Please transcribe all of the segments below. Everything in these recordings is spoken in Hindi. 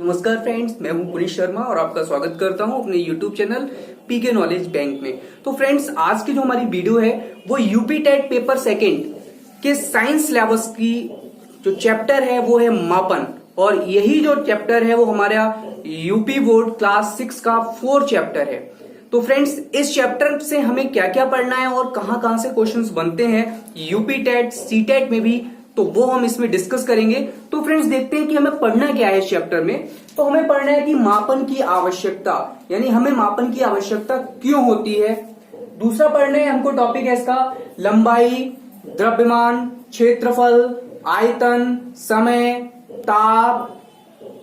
नमस्कार फ्रेंड्स, मैं हूं पुनीत शर्मा और आपका स्वागत करता हूं अपने YouTube channel PK knowledge bank में। तो फ्रेंड्स, आज की जो हमारी वीडियो है वो यूपी टेट पेपर सेकंड के साइंस सिलेबस की जो चैप्टर है वो है मापन, और यही जो चैप्टर है वो हमारा यूपी बोर्ड क्लास 6 का 4 चैप्टर है। तो फ्रेंड्स, इस चैप्टर से हमें क्या क्या पढ़ना है और कहां से क्वेश्चंस बनते हैं यूपी टेट सी टेट में भी, तो वो हम इसमें डिस्कस करेंगे। तो फ्रेंड्स, देखते हैं कि हमें पढ़ना क्या है इस चैप्टर में। तो हमें पढ़ना है कि मापन की आवश्यकता, यानी हमें मापन की आवश्यकता क्यों होती है। दूसरा पढ़ना है हमको टॉपिक है इसका लंबाई, द्रव्यमान, क्षेत्रफल, आयतन, समय, ताप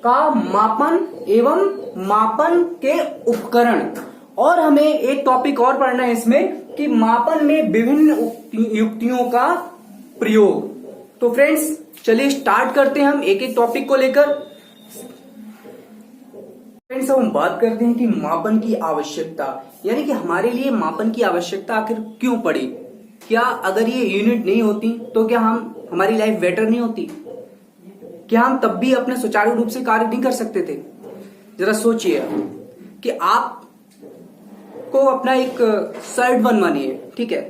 का मापन एवं मापन के उपकरण। और हमें एक टॉपिक और पढ़ना है इसमें कि मापन में विभिन्न युक्तियों का प्रयोग। तो फ्रेंड्स, चलिए स्टार्ट करते हैं हम एक एक टॉपिक को लेकर। फ्रेंड्स, हम बात करते हैं कि मापन की आवश्यकता, यानी कि हमारे लिए मापन की आवश्यकता आखिर क्यों पड़ी। क्या अगर ये यूनिट नहीं होती तो क्या हमारी लाइफ बेटर नहीं होती? क्या हम तब भी अपने सुचारू रूप से कार्य नहीं कर सकते थे? जरा सोचिए कि आप को अपना एक शर्ट बनवानी है, ठीक है।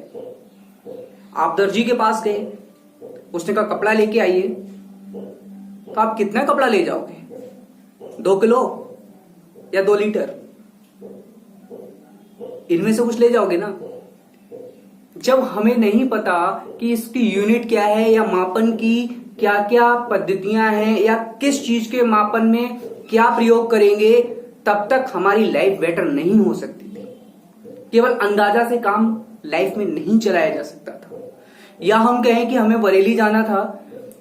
आप दर्जी के पास गए, उसने कहा कपड़ा लेके आइए, तो आप कितना कपड़ा ले जाओगे? 2 किलो या 2 लीटर? इनमें से कुछ ले जाओगे ना। जब हमें नहीं पता कि इसकी यूनिट क्या है या मापन की क्या क्या पद्धतियां हैं या किस चीज के मापन में क्या प्रयोग करेंगे, तब तक हमारी लाइफ बेटर नहीं हो सकती थी। केवल अंदाजा से काम लाइफ में नहीं चलाया जा सकता था। या हम कहें कि हमें बरेली जाना था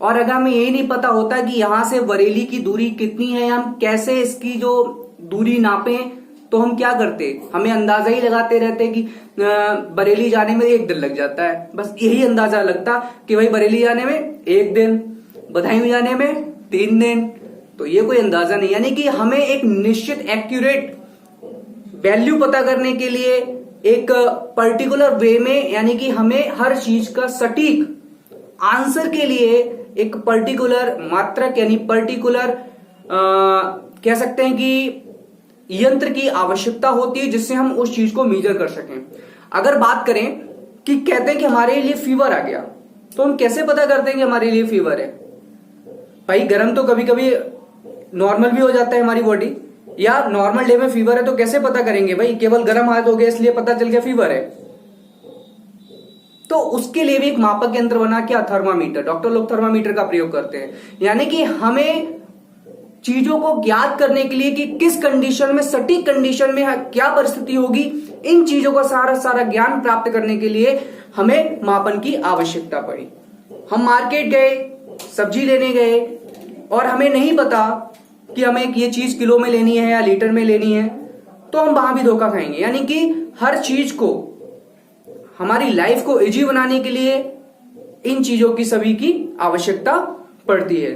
और अगर हमें यही नहीं पता होता कि यहां से बरेली की दूरी कितनी है, हम कैसे इसकी जो दूरी नापें, तो हम क्या करते? हमें अंदाजा ही लगाते रहते कि बरेली जाने में 1 दिन लग जाता है। बस यही अंदाजा लगता कि भाई बरेली जाने में 1 दिन, बदायूं जाने में 3 दिन। तो ये कोई अंदाजा नहीं, यानी कि हमें एक निश्चित एक्यूरेट वैल्यू पता करने के लिए एक पर्टिकुलर वे में, यानी कि हमें हर चीज का सटीक आंसर के लिए एक पर्टिकुलर मात्रक यानी पर्टिकुलर कह सकते हैं कि यंत्र की आवश्यकता होती है जिससे हम उस चीज को मेजर कर सकें। अगर बात करें कि कहते हैं कि हमारे लिए फीवर आ गया, तो हम कैसे पता करते हैं कि हमारे लिए फीवर है? भाई गर्म तो कभी कभी नॉर्मल भी हो जाता है हमारी बॉडी, या नॉर्मल डे में फीवर है तो कैसे पता करेंगे? भाई केवल गर्म हाथ हो गया इसलिए पता चल गया फीवर है। तो उसके लिए भी एक मापक यंत्र बना, क्या? थर्मामीटर। डॉक्टर लोग थर्मामीटर का प्रयोग करते हैं, यानी कि हमें चीजों को ज्ञात करने के लिए कि किस कंडीशन में, सटीक कंडीशन में क्या परिस्थिति होगी, इन चीजों का सारा ज्ञान प्राप्त करने के लिए हमें मापन की आवश्यकता पड़ी। हम मार्केट गए, सब्जी लेने गए और हमें नहीं पता कि हमें ये चीज किलो में लेनी है या लीटर में लेनी है, तो हम वहां भी धोखा खाएंगे। यानी कि हर चीज को, हमारी लाइफ को इजी बनाने के लिए इन चीजों की सभी की आवश्यकता पड़ती है।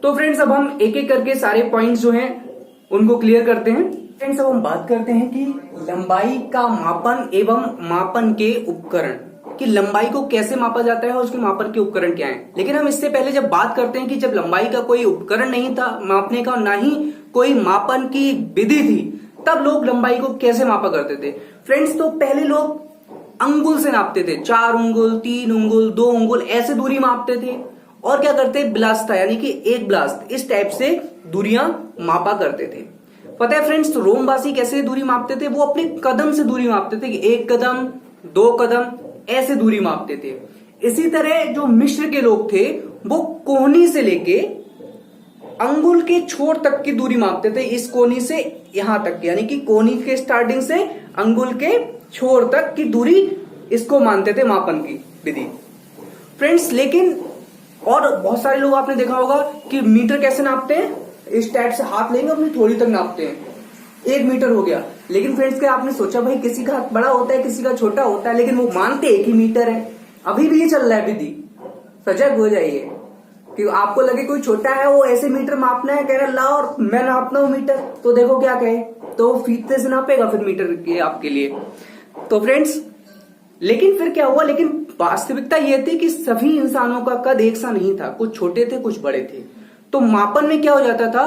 तो फ्रेंड्स, अब हम एक एक करके सारे पॉइंट्स जो हैं उनको क्लियर करते हैं। फ्रेंड्स, अब हम बात करते हैं कि लंबाई का मापन एवं मापन के उपकरण, कि लंबाई को कैसे मापा जाता है और उसके मापन के उपकरण क्या हैं। लेकिन हम इससे पहले जब बात करते हैं कि जब लंबाई का कोई उपकरण नहीं था मापने का, ना ही कोई मापन की विधि थी, तब लोग लंबाई को कैसे मापा करते थे। फ्रेंड्स, तो पहले लोग अंगुल से नापते थे, 4 उंगुल, 3 उंगुल, 2 उंगुल, ऐसे दूरी मापते थे। और क्या करते? ब्लास्ता, यानी कि 1 ब्लास्ट, इस टाइप से दूरियां मापा करते थे। पता है फ्रेंड्स, तो रोमवासी कैसे दूरी मापते थे? वो अपने कदम से दूरी मापते थे कि 1 कदम, 2 कदम, ऐसे दूरी मापते थे। इसी तरह जो मिस्र के लोग थे वो कोहनी से लेके अंगुल के छोर तक की दूरी मापते थे, इस कोहनी से यहां तक, यानी कि कोहनी के स्टार्टिंग से अंगुल के छोर तक की दूरी, इसको मानते थे मापन की विधि। फ्रेंड्स, लेकिन और बहुत सारे लोग आपने देखा होगा कि मीटर कैसे नापते हैं, इस टाइप से हाथ लेंगे अपनी थोड़ी तक नापते हैं, 1 मीटर हो गया। लेकिन फ्रेंड्स, क्या आपने सोचा भाई किसी का हाथ बड़ा होता है, किसी का छोटा होता है, लेकिन वो मानते 1 ही मीटर है। अभी भी ये चल रहा है विधि। सजग हो जाइए कि आपको लगे कोई छोटा है, वो ऐसे मीटर मापना है, कह रहा ला और मैं नापना हूं मीटर, तो देखो क्या कहे, तो फीते से नापेगा फिर मीटर के आपके लिए। तो फ्रेंड्स, लेकिन फिर क्या हुआ, लेकिन वास्तविकता यह थी कि सभी इंसानों का कद एक सा नहीं था, कुछ छोटे थे कुछ बड़े थे। तो मापन में क्या हो जाता था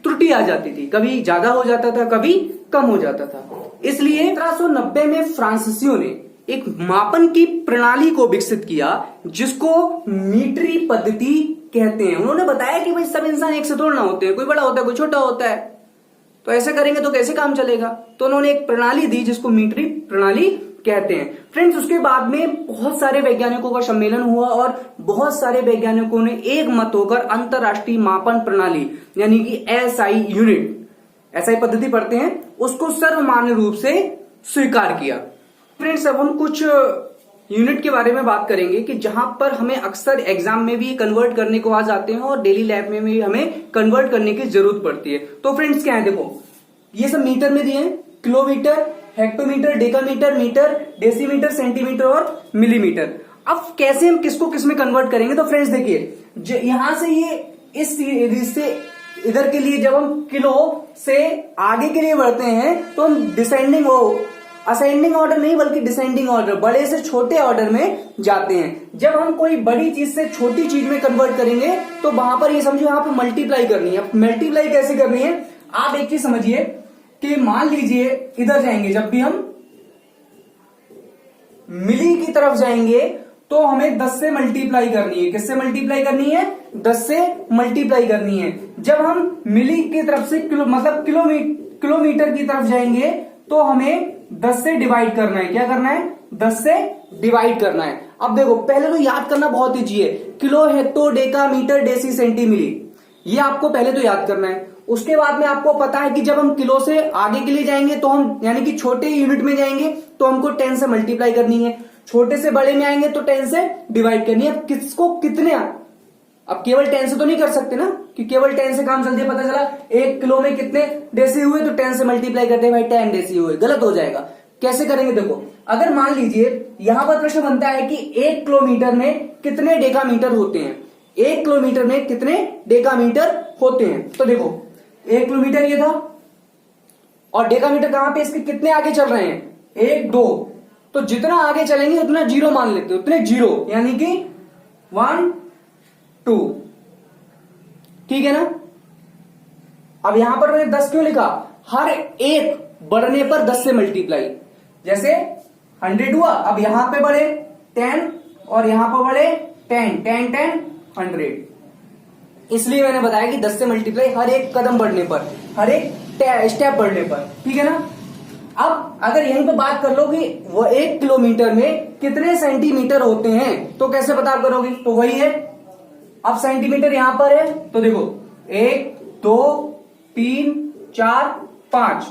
त्रुटि आ जाती थी, कभी ज्यादा हो जाता था, कभी कम हो जाता था। इसलिए 1790 में फ्रांसीसियों ने एक मापन की प्रणाली को विकसित किया जिसको मीटरी पद्धति कहते हैं। उन्होंने बताया कि भाई सब इंसान एक से थोड़ा ना होते हैं, कोई बड़ा होता है, कोई छोटा होता है, तो ऐसे करेंगे तो कैसे काम चलेगा। तो उन्होंने एक प्रणाली दी जिसको मीटरी प्रणाली कहते हैं। फ्रेंड्स, उसके बाद में बहुत सारे वैज्ञानिकों का सम्मेलन हुआ और बहुत सारे वैज्ञानिकों ने एक मत होकर अंतरराष्ट्रीय मापन प्रणाली यानी कि एसआई यूनिट, एसआई पद्धति पढ़ते हैं, उसको सर्वमान्य रूप से स्वीकार किया। फ्रेंड्स, अब हम कुछ यूनिट के बारे में बात करेंगे कि जहां पर हमें अक्सर एग्जाम में भी कन्वर्ट करने को आ जाते हैं और डेली लाइफ में भी हमें कन्वर्ट करने की जरूरत पड़ती है। तो फ्रेंड्स क्या है, देखो ये सब मीटर में दिए हैं, kilometre, hectometre, decametre, metre, decimetre, centimetre और मिलीमीटर। अब कैसे हम किसको किस में कन्वर्ट करेंगे, तो फ्रेंड्स देखिए यहां से ये इस से इधर के लिए जब हम किलो से आगे के लिए बढ़ते हैं तो हम डिसेंडिंग असेंडिंग ऑर्डर नहीं बल्कि डिसेंडिंग ऑर्डर, बड़े से छोटे ऑर्डर में जाते हैं। जब हम कोई बड़ी चीज से छोटी चीज में कन्वर्ट करेंगे तो वहां पर ये समझो यहाँ पे मल्टीप्लाई करनी है। मल्टीप्लाई कैसे करनी है, आप एक चीज समझिए कि मान लीजिए इधर जाएंगे, जब भी हम मिली की तरफ जाएंगे तो हमें 10 से मल्टीप्लाई करनी है। किससे मल्टीप्लाई करनी है, 10 से मल्टीप्लाई करनी है। जब हम मिली की तरफ से किलोमीटर की तरफ जाएंगे तो हमें 10 से डिवाइड करना है। क्या करना है, 10 से डिवाइड करना है। अब देखो पहले तो याद करना बहुत ईजी है, kilo, hecto, deca, metre, deci, centi, milli, ये आपको पहले तो याद करना है। उसके बाद में आपको पता है कि जब हम किलो से आगे के लिए जाएंगे तो हम यानी कि छोटे यूनिट में जाएंगे तो हमको 10 से मल्टीप्लाई करनी है, छोटे से बड़े में आएंगे तो 10 से डिवाइड करनी है। अब किसको कितने, अब केवल 10 से तो नहीं कर सकते ना कि केवल 10 से काम चलते, पता चला 1 किलो में कितने डेसी हुए तो 10 से मल्टीप्लाई करते हैं, भाई 10 डेसी हुए, गलत हो जाएगा। कैसे करेंगे, देखो अगर मान लीजिए यहां पर प्रश्न बनता है कि 1 किलोमीटर में कितने डेकामीटर होते हैं, 1 किलोमीटर में कितने डेकामीटर होते हैं, तो देखो 1 किलोमीटर ये था और डेकामीटर कहां पे इसके कितने आगे चल रहे हैं, 1, 2, तो जितना आगे चलेंगे उतना जीरो मान लेते हैं, उतने जीरो यानी कि 1, 2, ठीक है ना। अब यहां पर मैंने 10 क्यों लिखा, हर एक बढ़ने पर 10 से मल्टीप्लाई, जैसे 100 हुआ, अब यहां पे बढ़े 10 और यहां पर बढ़े 10, 10, 10, 100, इसलिए मैंने बताया कि 10 से मल्टीप्लाई हर एक कदम बढ़ने पर, हर एक स्टेप बढ़ने पर, ठीक है ना। अब अगर यहीं पे बात कर लो कि वो 1 किलोमीटर में कितने सेंटीमीटर होते हैं तो कैसे पता करोगे, तो वही है, अब सेंटीमीटर यहां पर है तो देखो 1, 2, 3, 4, 5,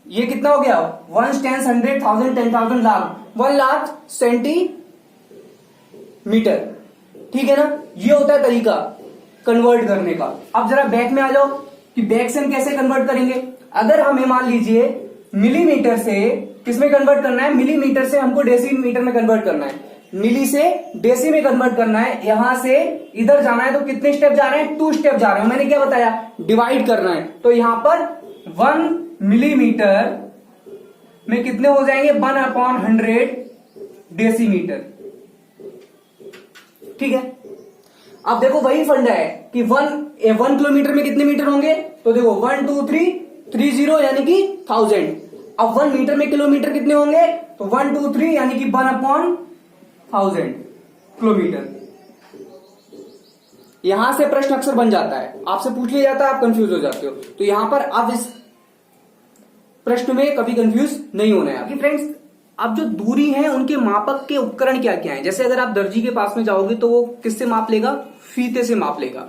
ये कितना हो गया, 1, 10, 100, 1000, 10,000, लाख, 1 लाख सेंटीमीटर, ठीक है ना। ये होता है तरीका कन्वर्ट करने का। अब जरा बैक में आ जाओ कि बैक से हम कैसे कन्वर्ट करेंगे। अगर हमें मान लीजिए मिलीमीटर से किसमें कन्वर्ट करना है, मिलीमीटर से हमको डेसीमीटर में कन्वर्ट करना है, मिली से डेसी में कन्वर्ट करना है, यहां से इधर जाना है तो कितने स्टेप जा रहे हैं, 2 स्टेप जा रहे हैं। मैंने क्या बताया, डिवाइड करना है, तो यहां पर 1 मिलीमीटर में कितने हो जाएंगे, 1/100 डेसीमीटर, ठीक है। अब देखो वही फंडा है कि 1 किलोमीटर में कितने मीटर होंगे, तो देखो 1, 2, 3, 30 यानी कि 1000। अब 1 मीटर में किलोमीटर कितने होंगे, तो 1, 2, 3 यानी कि 1/1000 किलोमीटर। यहां से प्रश्न अक्सर बन जाता है, आपसे पूछ लिया जाता है, आप कंफ्यूज हो जाते हो, तो यहां पर अब इस प्रश्न में कभी कंफ्यूज नहीं होना है। फ्रेंड्स, अब जो दूरी है उनके मापक के उपकरण क्या क्या है। जैसे अगर आप दर्जी के पास में जाओगे तो वो किससे माप लेगा, फीते से माप लेगा।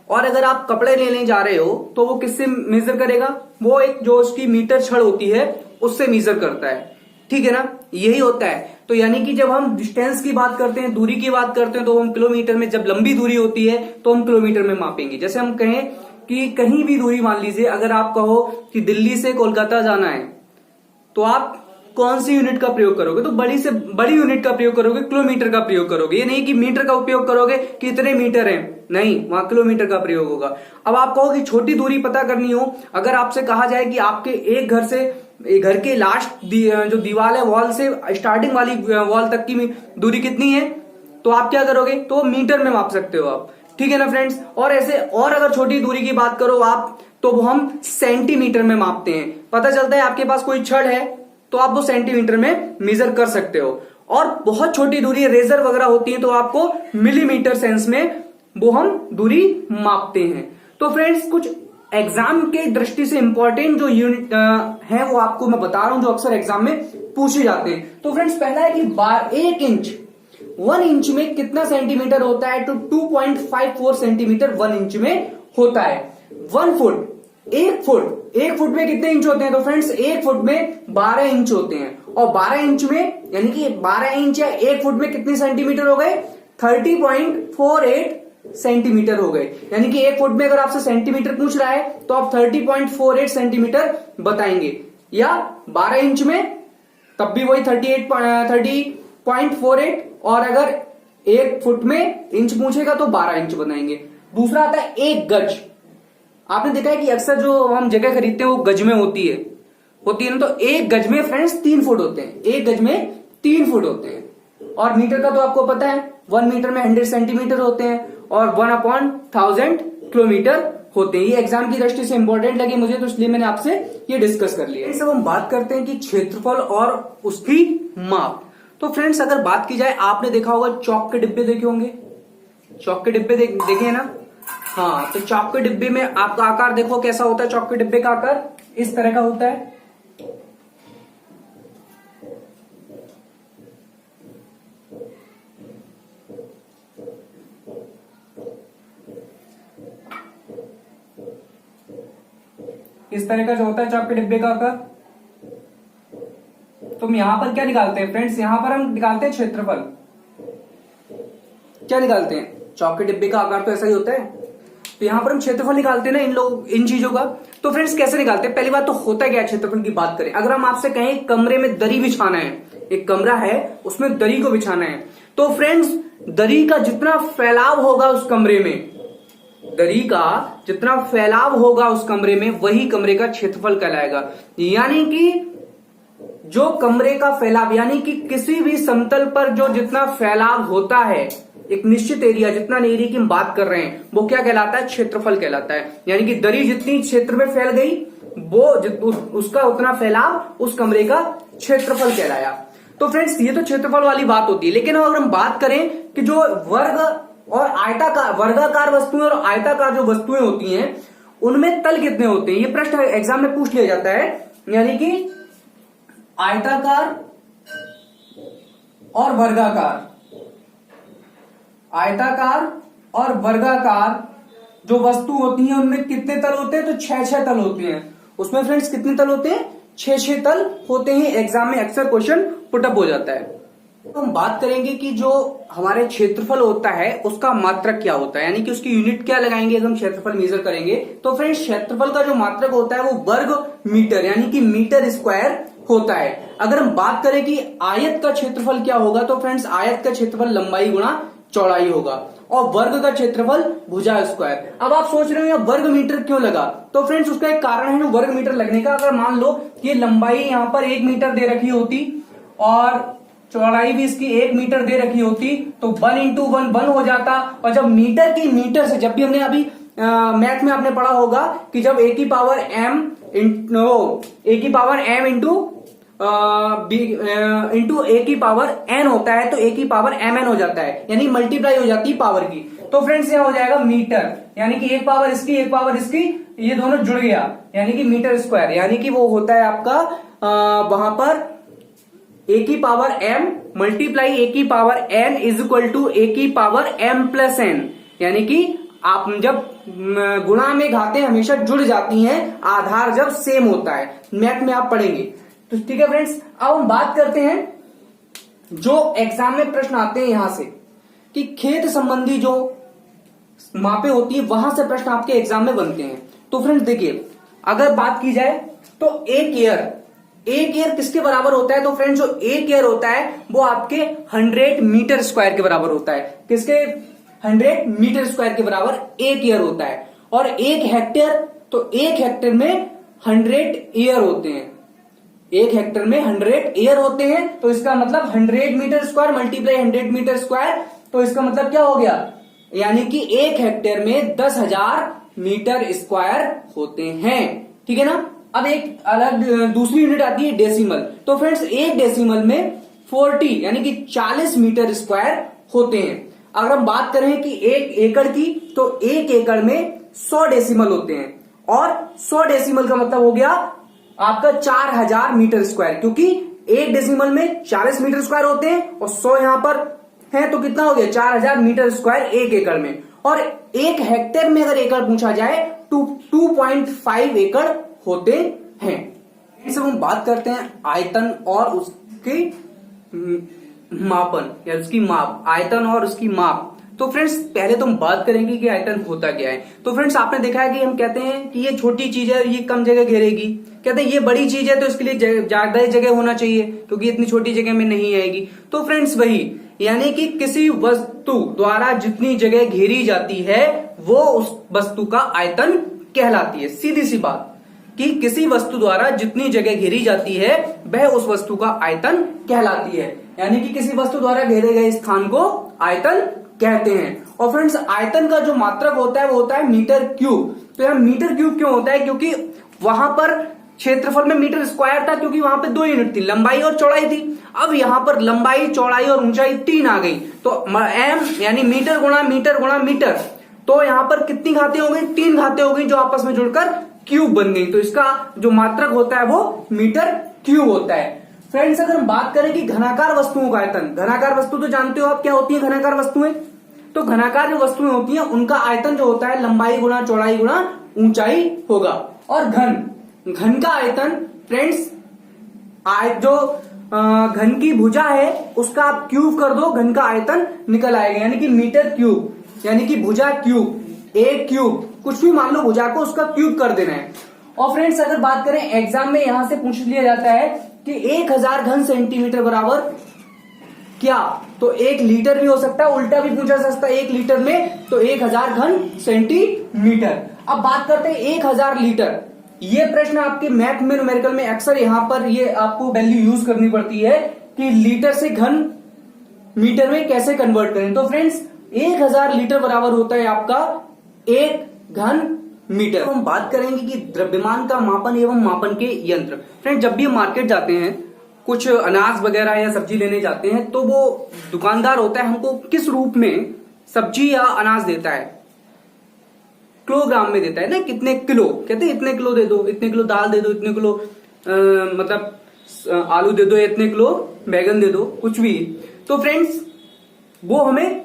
और अगर आप कपड़े लेने जा रहे हो तो वो किससे मेजर करेगा, वो एक जो उसकी मीटर छड़ होती है उससे मेजर करता है, ठीक है ना। यही होता है। तो यानी कि जब हम डिस्टेंस की बात करते हैं, दूरी की बात करते हैं, तो हम किलोमीटर में, जब लंबी दूरी होती है तो हम किलोमीटर में मापेंगे। जैसे हम कहें कि कहीं भी दूरी, मान लीजिए अगर आप कहो कि दिल्ली से कोलकाता जाना है तो आप कौन सी यूनिट का प्रयोग करोगे, तो बड़ी से बड़ी यूनिट का प्रयोग करोगे, किलोमीटर का प्रयोग करोगे। ये नहीं कि मीटर का उपयोग करोगे कि इतने मीटर है, नहीं, वहां किलोमीटर का प्रयोग होगा। अब आप कहो कि छोटी दूरी पता करनी हो, अगर आपसे कहा जाए कि आपके एक घर से घर के लास्ट जो दीवार है, वॉल से स्टार्टिंग वाली वॉल तक की दूरी कितनी है, तो आप क्या करोगे, तो मीटर में माप सकते हो आप, ठीक है ना फ्रेंड्स। और ऐसे और अगर छोटी दूरी की बात करो आप, तो वो हम सेंटीमीटर में मापते हैं। पता चलता है आपके पास कोई छड़ है तो आप वो सेंटीमीटर में मेजर कर सकते हो। और बहुत छोटी दूरी रेजर वगैरह होती है तो आपको मिलीमीटर सेंस में वो हम दूरी मापते हैं। तो फ्रेंड्स कुछ एग्जाम के दृष्टि से इंपॉर्टेंट जो यूनिट है वो आपको मैं बता रहा हूं, जो अक्सर एग्जाम में पूछे जाते हैं। तो फ्रेंड्स पहला है कि 1 इंच 1 इंच में कितना सेंटीमीटर होता है, तो 2.54 सेंटीमीटर 1 इंच में होता है। 1 फुट 1 फुट में कितने इंच होते हैं, तो फ्रेंड्स 1 फुट में 12 इंच होते हैं। और 12 इंच में यानी कि 12 इंच या 1 फुट में कितने सेंटीमीटर हो गए, 30.48 सेंटीमीटर हो गए। यानी कि 1 फुट में अगर आपसे सेंटीमीटर पूछ रहा है तो आप 30.48 सेंटीमीटर बताएंगे, या 12 इंच में तब भी वही 30.48, और अगर 1 फुट में इंच पूछेगा तो 12 इंच बताएंगे। दूसरा आता है 1 गज। आपने देखा है कि अक्सर जो हम जगह खरीदते हैं वो गज में होती है ना, तो 1 गज में फ्रेंड्स 3 फुट होते हैं। 1 गज में 3 फुट होते हैं। और मीटर का तो आपको पता है 1 मीटर में 100 सेंटीमीटर होते हैं और 1/1000 किलोमीटर होते हैं। ये एग्जाम की दृष्टि से इंपॉर्टेंट लगे मुझे, तो इसलिए मैंने आपसे ये डिस्कस कर लिया। सब हम बात करते हैं कि क्षेत्रफल और उसकी माप। तो फ्रेंड्स अगर बात की जाए, आपने देखा होगा चौक के डिब्बे देखे होंगे, चौक के डिब्बे देखे ना। हाँ, तो चौक के डिब्बे में आपका आकार देखो कैसा होता है। चौक के डिब्बे का आकार इस तरह का होता है। इस तरह का जो होता है चौक के डिब्बे का आकार। तुम यहां पर क्या निकालते हैं फ्रेंड्स, यहां पर हम निकालते हैं क्षेत्रफल। क्या निकालते हैं, चौक के डिब्बे का आकार तो ऐसा ही होता है, तो यहां पर हम क्षेत्रफल निकालते हैं ना इन चीजों का। तो फ्रेंड्स कैसे निकालते हैं, पहली बात तो होता क्या है क्षेत्रफल की बात करें। अगर हम आपसे कहें कमरे में दरी बिछाना है, एक कमरा है उसमें दरी को बिछाना है, तो फ्रेंड्स दरी का जितना फैलाव होगा उस कमरे में, दरी का जितना फैलाव होगा उस कमरे में, वही कमरे का क्षेत्रफल कहलाएगा। यानी कि जो कमरे का फैलाव, यानी कि किसी भी समतल पर जो जितना फैलाव होता है, एक निश्चित एरिया, जितना एरिया की हम बात कर रहे हैं, वो क्या कहलाता है, क्षेत्रफल कहलाता है। यानी कि दरी जितनी क्षेत्र में फैल गई, वो उसका उतना फैलाव उस कमरे का क्षेत्रफल कहलाया। तो फ्रेंड्स ये तो क्षेत्रफल वाली बात होती है। लेकिन अगर हम बात करें कि जो वर्ग और आयताकार, वर्गाकार वस्तुएं और आयताकार जो वस्तुएं होती हैं, उनमें तल कितने होते हैं, ये प्रश्न एग्जाम में पूछ लिया जाता है। यानी कि आयताकार और वर्गाकार, आयताकार और वर्गाकार जो वस्तु होती हैं उनमें कितने तल होते हैं, तो 6 तल होते हैं। उसमें फ्रेंड्स कितने तल होते हैं, 6 तल होते हैं। एग्जाम में अक्सर क्वेश्चन पुटअप हो जाता है। तो हम बात करेंगे कि जो हमारे क्षेत्रफल होता है उसका मात्रक क्या होता है, यानी कि उसकी यूनिट क्या लगाएंगे अगर हम क्षेत्रफल मेजर करेंगे। तो फ्रेंड्स क्षेत्रफल का जो मात्रक होता है वो वर्ग मीटर यानी कि मीटर स्क्वायर होता है। अगर हम बात करें कि आयत का क्षेत्रफल क्या होगा, तो फ्रेंड्स आयत का क्षेत्रफल लंबाई गुणा चौड़ाई होगा, और वर्ग का क्षेत्रफल भुजा स्क्वायर। अब आप सोच रहे हो वर्ग मीटर क्यों लगा, तो फ्रेंड्स उसका एक कारण है वर्ग मीटर लगने का। अगर मान लो कि लंबाई यहां पर 1 मीटर दे रखी होती और चौड़ाई भी इसकी 1 मीटर दे रखी होती, तो 1 × 1 1 हो जाता। और जब मीटर की मीटर से, जब भी हमने अभी मैथ में आपने पढ़ा होगा कि जब a की पावर m इंटू a की पावर n होता है, तो a की पावर mn हो जाता है, यानी मल्टीप्लाई हो जाती है पावर की। तो फ्रेंड्स यह हो जाएगा मीटर, यानी कि एक पावर इसकी एक पावर इसकी, ये दोनों जुड़ गया, यानी कि मीटर स्क्वायर। यानी कि वो होता है आपका वहां पर a की पावर m मल्टीप्लाई a की power n is equal to a की पावर m प्लस n। यानी कि आप जब गुणा में घातें हमेशा जुड़ जाती हैं, आधार जब सेम होता है, मैथ में आप पढ़ेंगे। तो ठीक है फ्रेंड्स, अब हम बात करते हैं जो एग्जाम में प्रश्न आते हैं यहां से कि खेत संबंधी जो मापे होती है, वहां से प्रश्न आपके एग्जाम में बनते हैं। तो फ्रेंड्स देखिए, अगर बात की जाए तो एक एयर किसके बराबर होता है, तो फ्रेंड्स जो एक एयर होता है वो आपके 100 मीटर स्क्वायर के बराबर होता है। किसके, 100 मीटर स्क्वायर के बराबर एक एयर होता है। और एक हेक्टेयर, तो एक हेक्टेयर में 100 एयर होते हैं, एक हेक्टेयर में 100 एयर होते हैं। तो इसका मतलब 100 metre square multiply 100 metre square, तो इसका मतलब क्या हो गया, यानी कि 1 हेक्टेयर में 10,000 मीटर स्क्वायर होते हैं। ठीक है ना। अब एक अलग दूसरी यूनिट आती है डेसिमल। तो फ्रेंड्स 1 डेसिमल में 40 यानी कि 40 मीटर स्क्वायर होते हैं। अगर हम बात करें कि 1 एकड़ की, तो 1 एकड़ में 100 डेसिमल होते हैं, और 100 डेसिमल का मतलब हो गया आपका 4000 मीटर स्क्वायर, क्योंकि 1 डेसिमल में 40 मीटर स्क्वायर होते हैं और 100 यहां पर है, तो कितना हो गया 4000 मीटर स्क्वायर 1 एकड़ में। और 1 हेक्टेयर में अगर एकड़ पूछा जाए तो 2.5 एकड़ होते हैं। इस हम बात करते हैं आयतन और उसकी मापन या उसकी माप, आयतन और उसकी माप। तो फ्रेंड्स पहले तो हम बात करेंगे कि आयतन होता क्या है। तो फ्रेंड्स आपने देखा है कि हम कहते हैं कि ये छोटी चीज है, ये कम जगह घेरेगी, कहते हैं ये बड़ी चीज है तो इसके लिए ज्यादा जगह होना चाहिए क्योंकि इतनी छोटी जगह में नहीं आएगी। तो फ्रेंड्स वही, यानी कि किसी वस्तु द्वारा जितनी जगह घेरी जाती है वो उस वस्तु का आयतन कहलाती है। सीधी सी बात कि किसी वस्तु द्वारा जितनी जगह घेरी जाती है वह उस वस्तु का आयतन कहलाती है, यानी कि किसी वस्तु द्वारा घेरे गए स्थान को आयतन कहते हैं। और फ्रेंड्स आयतन का जो मात्रक होता है वो होता है मीटर क्यूब। तो यहां मीटर क्यूब क्यों होता है, क्योंकि वहां पर क्षेत्रफल में मीटर स्क्वायर था, क्योंकि वहां पे 2 यूनिट थी, लंबाई और चौड़ाई थी। अब यहां पर लंबाई, चौड़ाई और ऊंचाई 3 आ गई, तो एम यानी मीटर गुणा मीटर गुणा मीटर, तो यहां पर कितनी घातें हो गई, 3 घातें हो गई जो आपस में जुड़कर क्यूब बन गई। तो इसका जो मात्रक होता है वो मीटर क्यूब होता है। फ्रेंड्स अगर हम बात करें कि घनाकार वस्तुओं का आयतन, घनाकार वस्तु तो जानते हो आप क्या होती है घनाकार वस्तुएं। तो घनाकार जो वस्तुएं होती हैं उनका आयतन जो होता है लंबाई गुणा चौड़ाई गुणा ऊंचाई होगा। और घन का आयतन फ्रेंड्स जो घन की भुजा है उसका आप क्यूब कर दो, घन का आयतन निकल आएगा, यानी कि मीटर क्यूब, यानी कि भुजा क्यूब, एक क्यूब, कुछ भी मान लो भुजा को, उसका क्यूब कर देना है। और फ्रेंड्स अगर बात करें एग्जाम में यहां से पूछ लिया जाता है कि 1000 घन सेंटीमीटर बराबर क्या, तो 1 लीटर भी हो सकता है, उल्टा भी पूछा जा सकता है 1 लीटर में, तो 1000 घन सेंटीमीटर। अब बात करते हैं 1000 लीटर। ये प्रश्न आपके मैथ में न्यूमेरिकल में अक्सर यहां पर ये आपको वैल्यू यूज करनी पड़ती है कि लीटर से घन मीटर में कैसे कन्वर्ट करें। तो फ्रेंड्स 1000 लीटर बराबर होता है आपका 1 घन मीटर। हम बात करेंगे कि द्रव्यमान का मापन एवं मापन के यंत्र। फ्रेंड जब भी मार्केट जाते हैं, कुछ अनाज वगैरह या सब्जी लेने जाते हैं, तो वो दुकानदार होता है हमको किस रूप में सब्जी या अनाज देता है, किलोग्राम में देता है ना, कितने किलो, कहते हैं इतने किलो दे दो, इतने किलो दाल दे दो, इतने किलो मतलब आलू दे दो, इतने किलो बैगन दे दो, कुछ भी। तो फ्रेंड्स वो हमें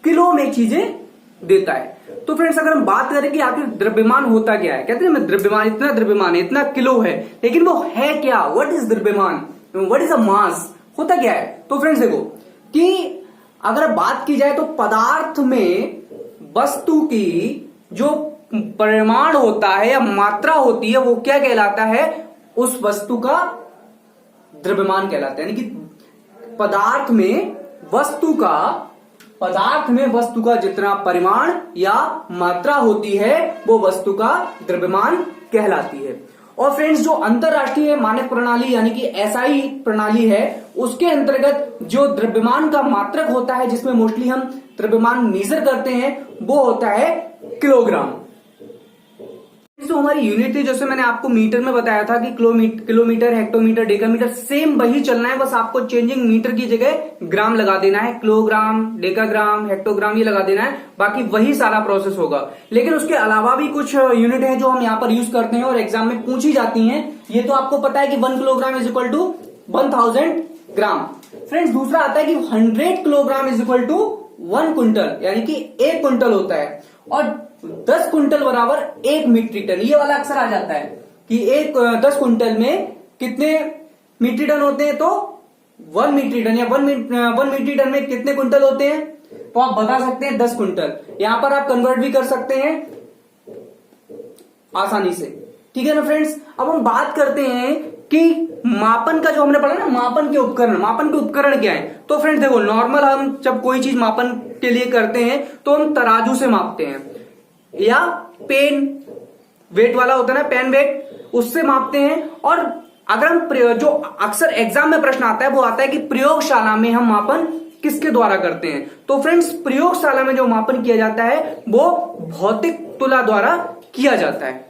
किलो में चीजें देता है। तो फ्रेंड्स अगर हम बात करें कि आखिर द्रव्यमान होता क्या है, कहते हैं मैं द्रव्यमान, इतना द्रव्यमान है, इतना किलो है, लेकिन वो है क्या, व्हाट इज द्रव्यमान, व्हाट इज अ मास, होता क्या है। तो फ्रेंड्स देखो कि अगर बात की जाए तो पदार्थ में वस्तु की जो परिमाण होता है या मात्रा होती है वो क्या कहलाता है, उस वस्तु का द्रव्यमान कहलाता है। यानी कि पदार्थ में वस्तु का जितना परिमाण या मात्रा होती है वो वस्तु का द्रव्यमान कहलाती है। और फ्रेंड्स जो अंतरराष्ट्रीय मानक प्रणाली यानी कि एसआई प्रणाली है, उसके अंतर्गत जो द्रव्यमान का मात्रक होता है, जिसमें मोस्टली हम द्रव्यमान मेजर करते हैं, वो होता है किलोग्राम। जो हमारी यूनिट थी, जैसे मैंने आपको मीटर में बताया था कि किलोमीटर, हेक्टोमीटर, डेकामीटर, सेम वही चलना है, बस आपको चेंजिंग मीटर की जगह ग्राम लगा देना है, किलोग्राम, डेकाग्राम, हेक्टोग्राम ये लगा देना है, बाकी वही सारा प्रोसेस होगा। लेकिन उसके अलावा भी कुछ यूनिट है जो हम यहाँ पर यूज करते हैं और एग्जाम में पूछी जाती हैं। ये तो आपको पता है कि 1 kilogram is equal to 1000 gram. Friends दूसरा आता है कि 100 kilogram is equal to 1 quintal, यानी कि 1 क्विंटल होता है। और 10 क्विंटल बराबर 1 मीट्रिक टन, ये वाला अक्सर आ जाता है कि 10 क्विंटल में कितने मीट्रिक टन होते हैं, तो 1 मीट्रिक टन या 1 मीट्रिक टन में कितने क्विंटल होते हैं, तो आप बता सकते हैं 10 क्विंटल। यहां पर आप कन्वर्ट भी कर सकते हैं आसानी से, ठीक है ना फ्रेंड्स। अब हम बात करते हैं कि मापन का, जो हमने पढ़ा ना मापन के उपकरण क्या है। तो फ्रेंड्स देखो, नॉर्मल हम जब कोई चीज मापन के लिए करते हैं तो हम तराजू से मापते हैं, या पेन वेट वाला होता है ना, पेन वेट, उससे मापते हैं। और अगर हम जो अक्सर एग्जाम में प्रश्न आता है वो आता है कि प्रयोगशाला में हम मापन किसके द्वारा करते हैं? तो फ्रेंड्स, प्रयोगशाला में जो मापन किया जाता है वो भौतिक तुला द्वारा किया जाता है।